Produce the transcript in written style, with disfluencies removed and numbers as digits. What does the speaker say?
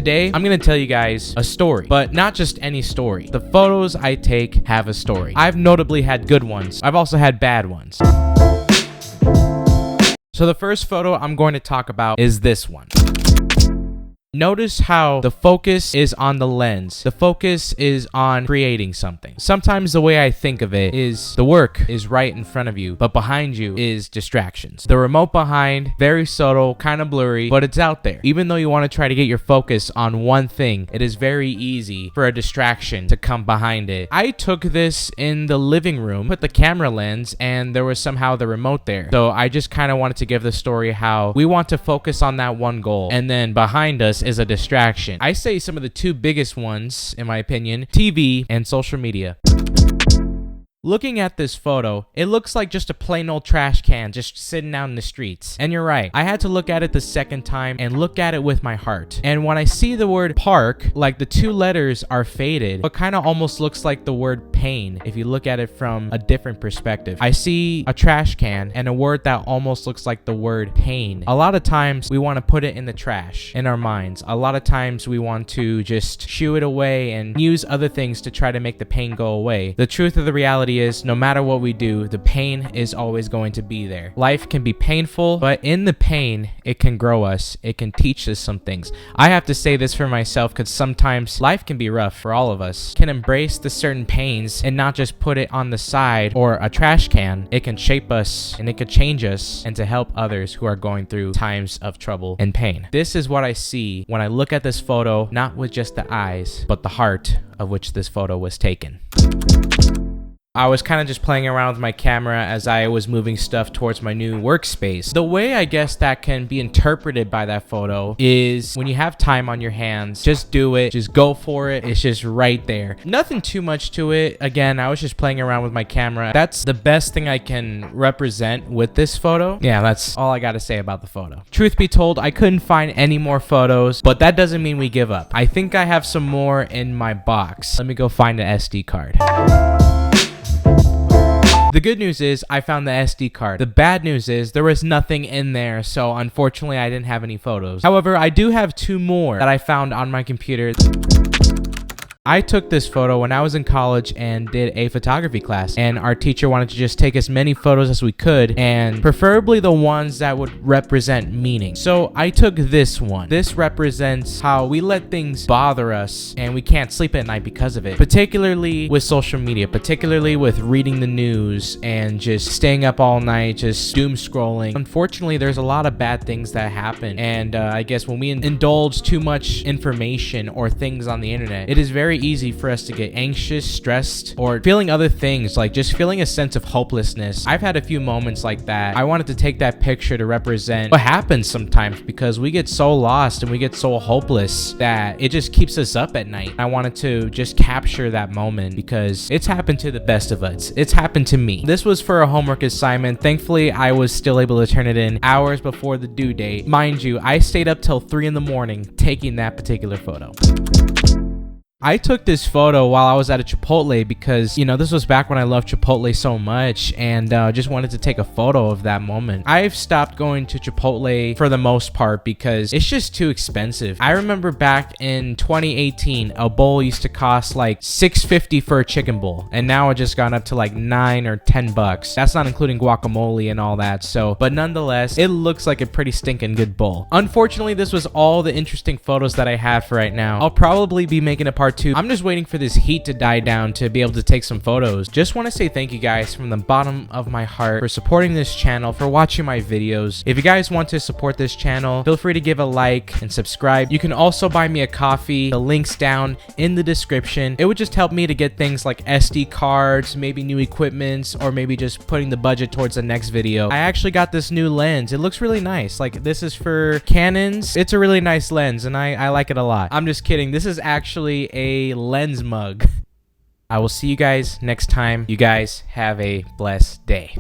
Today, I'm gonna tell you guys a story, but not just any story. The photos I take have a story. I've notably had good ones. I've also had bad ones. So the first photo I'm going to talk about is this one. Notice how the focus is on the lens. The focus is on creating something. Sometimes the way I think of it is the work is right in front of you, but behind you is distractions. The remote behind, very subtle, kind of blurry, but it's out there. Even though you want to try to get your focus on one thing, it is very easy for a distraction to come behind it. I took this in the living room, put the camera lens, and there was somehow the remote there. So I just kind of wanted to give the story how we want to focus on that one goal, and then behind us is a distraction. I say some of the two biggest ones, in my opinion, TV and social media. Looking at this photo, it looks like just a plain old trash can just sitting out in the streets. And you're right, I had to look at it the second time and look at it with my heart. And when I see the word park, like the two letters are faded, but kind of almost looks like the word pain if you look at it from a different perspective. I see a trash can and a word that almost looks like the word pain. A lot of times we want to put it in the trash in our minds. A lot of times we want to just shoo it away and use other things to try to make the pain go away. The truth of the reality is, no matter what we do, the pain is always going to be there. Life can be painful, but in the pain, it can grow us. It can teach us some things. I have to say this for myself because sometimes life can be rough for all of us. Can embrace the certain pains and not just put it on the side or a trash can. It can shape us and it can change us and to help others who are going through times of trouble and pain. This is what I see when I look at this photo, not with just the eyes, but the heart of which this photo was taken. I was kind of just playing around with my camera as I was moving stuff towards my new workspace. The way I guess that can be interpreted by that photo is when you have time on your hands, just do it, just go for it. It's just right there. Nothing too much to it. Again, I was just playing around with my camera. That's the best thing I can represent with this photo. Yeah, that's all I got to say about the photo. Truth be told, I couldn't find any more photos, but that doesn't mean we give up. I think I have some more in my box. Let me go find an SD card. The good news is I found the SD card. The bad news is there was nothing in there, so unfortunately I didn't have any photos. However, I do have two more that I found on my computer. I took this photo when I was in college and did a photography class, and our teacher wanted to just take as many photos as we could, and preferably the ones that would represent meaning. So I took this one. This represents how we let things bother us and we can't sleep at night because of it, particularly with social media, particularly with reading the news and just staying up all night, just doom scrolling. Unfortunately, there's a lot of bad things that happen, and I guess when we indulge too much information or things on the internet, it is very easy for us to get anxious, stressed, or feeling other things, like just feeling a sense of hopelessness. I've had a few moments like that. I wanted to take that picture to represent what happens sometimes because we get so lost and we get so hopeless that it just keeps us up at night. I wanted to just capture that moment because it's happened to the best of us. It's happened to me. This was for a homework assignment. Thankfully, I was still able to turn it in hours before the due date. Mind you, I stayed up till 3 in the morning taking that particular photo. I took this photo while I was at a Chipotle because, you know, this was back when I loved Chipotle so much and just wanted to take a photo of that moment. I've stopped going to Chipotle for the most part because it's just too expensive. I remember back in 2018, a bowl used to cost like $6.50 for a chicken bowl, and now it just gone up to like $9 or $10. That's not including guacamole and all that. So, but nonetheless, it looks like a pretty stinking good bowl. Unfortunately, this was all the interesting photos that I had for right now. I'll probably be making a part 2. I'm just waiting for this heat to die down to be able to take some photos. Just want to say thank you guys from the bottom of my heart for supporting this channel, for watching my videos. If you guys want to support this channel, feel free to give a like and subscribe. You can also buy me a coffee. The link's down in the description. It would just help me to get things like SD cards, maybe new equipments, or maybe just putting the budget towards the next video. I actually got this new lens. It looks really nice. Like, this is for Canons. It's a really nice lens and I like it a lot. I'm just kidding. This is actually a lens mug. I will see you guys next time. You guys have a blessed day.